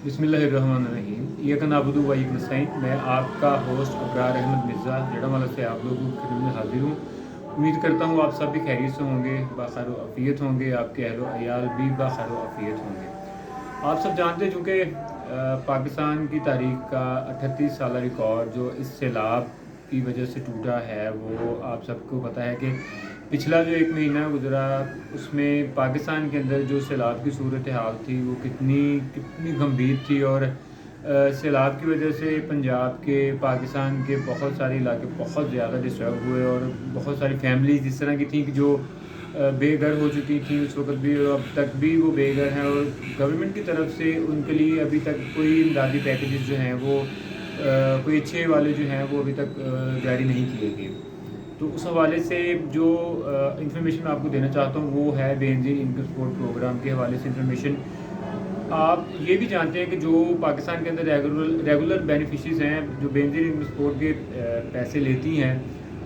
بسم اللہ الرحمن الرحیم یک نعبدو و یک نستعین. میں آپ کا ہوسٹ ابرار احمد مرزا جڑا والا سے آپ لوگوں کی خدمت میں حاضر ہوں. امید کرتا ہوں آپ سب بھی خیریت سے ہوں گے، باخیر و عافیت ہوں گے، آپ کے اہل و عیال بھی باخیر و عافیت ہوں گے. آپ سب جانتے ہیں چونکہ پاکستان کی تاریخ کا 38 سالہ ریکارڈ جو اس سیلاب کی وجہ سے ٹوٹا ہے، وہ آپ سب کو پتہ ہے کہ پچھلا جو ایک مہینہ گزرا اس میں پاکستان کے اندر جو سیلاب کی صورتحال تھی وہ کتنی گمبھیر تھی. اور سیلاب کی وجہ سے پنجاب کے، پاکستان کے بہت سارے علاقے بہت زیادہ ڈسٹرب ہوئے، اور بہت ساری فیملیز اس طرح کی تھیں کہ جو بے گھر ہو چکی تھیں اس وقت بھی، اور اب تک بھی وہ بے گھر ہیں. اور گورنمنٹ کی طرف سے ان کے لیے ابھی تک کوئی امدادی پیکیجز جو ہیں وہ کوئی اچھے والے جو ہیں وہ ابھی تک جاری نہیں کیے گئے. تو اس حوالے سے جو انفارمیشن میں آپ کو دینا چاہتا ہوں وہ ہے بے نظیر انکم سپورٹ پروگرام کے حوالے سے انفارمیشن. آپ یہ بھی جانتے ہیں کہ جو پاکستان کے اندر ریگولر بینیفیشریز ہیں جو بے نظیر انکم سپورٹ کے پیسے لیتی ہیں،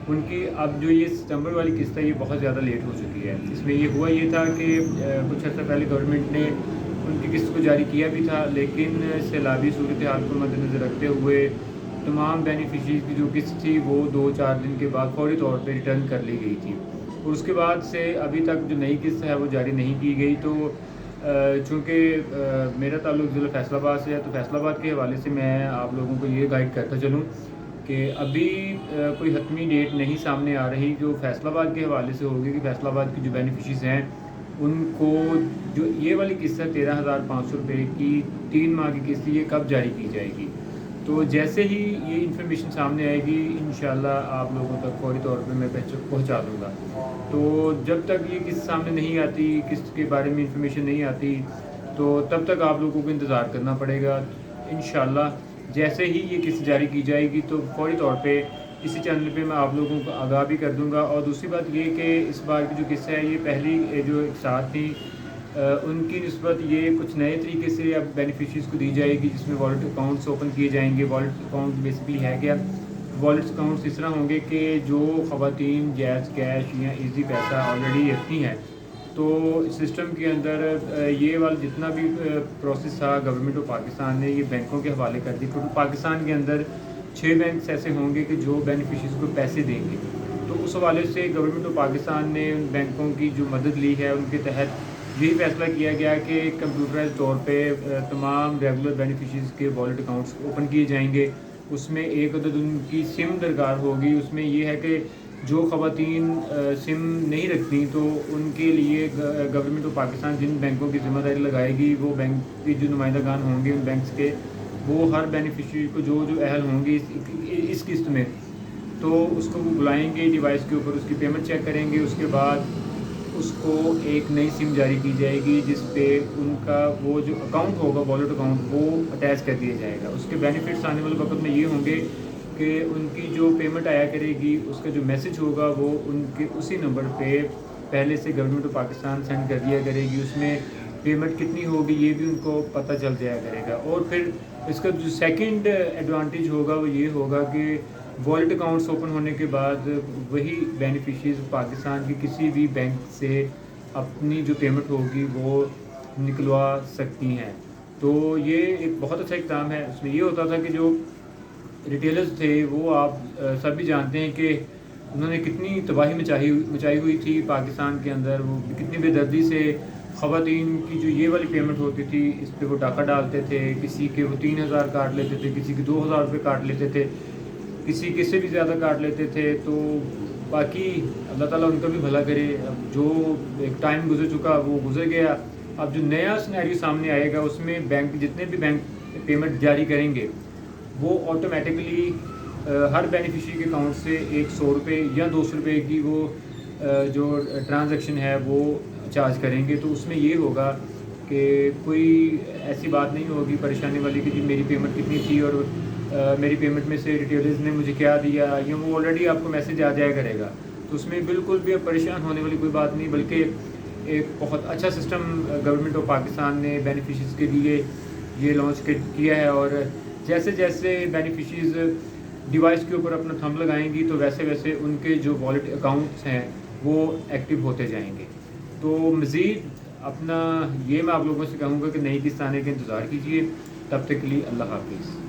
ان کی اب جو یہ ستمبر والی قسط ہے یہ بہت زیادہ لیٹ ہو چکی ہے. اس میں یہ تھا کہ کچھ عرصہ پہلے گورنمنٹ نے ان کی قسط کو جاری کیا بھی تھا، لیکن سیلابی صورتحال کو مد نظر رکھتے ہوئے تمام بینیفیشریز کی جو قسط تھی وہ 2-4 دن کے بعد فوری طور پہ ریٹرن کر لی گئی تھی. اور اس کے بعد سے ابھی تک جو نئی قسط ہے وہ جاری نہیں کی گئی. تو چونکہ میرا تعلق ضلع فیصل آباد سے ہے، تو فیصل آباد کے حوالے سے میں آپ لوگوں کو یہ گائیڈ کرتا چلوں کہ ابھی کوئی حتمی ڈیٹ نہیں سامنے آ رہی جو فیصل آباد کے حوالے سے ہوگی کہ فیصل آباد کی جو بینیفیشریز ہیں ان کو جو یہ والی قسط ہے 13,500 روپے کی 3 ماہ کی قسط یہ کب جاری کی جائے گی. تو جیسے ہی یہ انفارمیشن سامنے آئے گی انشاءاللہ آپ لوگوں تک فوری طور پہ میں پہنچا دوں گا. تو جب تک یہ قسط سامنے نہیں آتی، قسط کے بارے میں انفارمیشن نہیں آتی، تو تب تک آپ لوگوں کو انتظار کرنا پڑے گا. انشاءاللہ جیسے ہی یہ قسط جاری کی جائے گی تو فوری طور پہ اسی چینل پہ میں آپ لوگوں کو آگاہ بھی کر دوں گا. اور دوسری بات یہ کہ اس بار کی جو قسط ہے یہ پہلی جو اقساط تھی ان کی نسبت یہ کچھ نئے طریقے سے اب بینیفیشریز کو دی جائے گی، جس میں والیٹ اکاؤنٹس اوپن کیے جائیں گے. والیٹ اکاؤنٹ بیسکلی ہے کیا؟ والیٹ اکاؤنٹس اس طرح ہوں گے کہ جو خواتین جیز کیش یا ایزی پیسہ آلریڈی رکھتی ہیں، تو سسٹم کے اندر یہ والا جتنا بھی پروسیس تھا گورنمنٹ آف پاکستان نے یہ بینکوں کے حوالے کر دی. کیونکہ پاکستان کے اندر 6 بینکس ایسے ہوں گے کہ جو بینیفیشریز کو پیسے دیں گے. تو اس حوالے سے گورنمنٹ آف پاکستان نے ان بینکوں کی جو مدد لی ہے ان کے تحت یہی فیصلہ کیا گیا کہ کمپیوٹرائز طور پہ تمام ریگولر بینیفیشریز کے والیٹ اکاؤنٹس اوپن کیے جائیں گے. اس میں ایک عدد ان کی سم درکار ہوگی. اس میں یہ ہے کہ جو خواتین سم نہیں رکھتی تو ان کے لیے گورنمنٹ آف پاکستان جن بینکوں کی ذمہ داری لگائے گی وہ بینک کی جو نمائندگان ہوں گے ان بینکس کے، وہ ہر بینیفیشری کو جو اہل ہوں گے اس قسط میں، تو اس کو وہ بلائیں گے ڈیوائس کے اوپر، اس کی پیمنٹ چیک کریں گے. اس کے بعد اس کو ایک نئی سم جاری کی جائے گی جس پہ ان کا وہ جو اکاؤنٹ ہوگا والیٹ اکاؤنٹ وہ اٹیچ کر دیا جائے گا. اس کے بینیفٹس آنے والے وقت میں یہ ہوں گے کہ ان کی جو پیمنٹ آیا کرے گی اس کا جو میسج ہوگا وہ ان کے اسی نمبر پہ پہلے سے گورنمنٹ آف پاکستان سینڈ کر دیا کرے گی. اس میں پیمنٹ کتنی ہوگی یہ بھی ان کو پتہ چل جایا کرے گا. اور پھر اس کا جو سیکنڈ ایڈوانٹیج ہوگا وہ یہ ہوگا کہ والیٹ اکاؤنٹس اوپن ہونے کے بعد وہی بینیفیشریز پاکستان کی کسی بھی بینک سے اپنی جو پیمنٹ ہوگی وہ نکلوا سکتی ہیں. تو یہ ایک بہت اچھا اقدام ہے. اس میں یہ ہوتا تھا کہ جو ریٹیلرز تھے وہ آپ سب بھی جانتے ہیں کہ انہوں نے کتنی تباہی مچائی ہوئی تھی پاکستان کے اندر. وہ کتنی بے دردی سے خواتین کی جو یہ والی پیمنٹ ہوتی تھی اس پہ وہ ڈاکہ ڈالتے تھے. کسی کے وہ 3,000 کاٹ لیتے تھے، کسی کے 2,000 روپے کاٹ لیتے تھے، کسی کے سے بھی زیادہ کاٹ لیتے تھے. تو باقی اللہ تعالیٰ ان کا بھی بھلا کرے. اب جو ایک ٹائم گزر چکا وہ گزر گیا. اب جو نیا سینیریو سامنے آئے گا اس میں بینک جتنے بھی بینک پیمنٹ جاری کریں گے وہ آٹومیٹکلی ہر بینیفیشری کے اکاؤنٹ سے 100 روپے یا 200 روپے کی وہ جو ٹرانزیکشن ہے وہ چارج کریں گے. تو اس میں یہ ہوگا کہ کوئی ایسی بات نہیں ہوگی پریشانی والی کہ جی میری پیمنٹ کتنی تھی اور میری پیمنٹ میں سے ریٹیلرز نے مجھے کیا دیا، یا وہ آلریڈی آپ کو میسج آ جایا کرے گا. تو اس میں بالکل بھی اب پریشان ہونے والی کوئی بات نہیں، بلکہ ایک بہت اچھا سسٹم گورنمنٹ آف پاکستان نے بینیفیشریز کے لیے یہ لانچ کیا ہے. اور جیسے جیسے بینیفیشریز ڈیوائس کے اوپر اپنا تھمب لگائیں گی تو ویسے ویسے ان کے جو والیٹ اکاؤنٹس ہیں وہ ایکٹیو ہوتے جائیں گے. تو مزید اپنا یہ میں آپ لوگوں سے کہوں گا کہ نئی قسط آنے کا انتظار کیجیے تب تک کے لیے اللہ حافظ.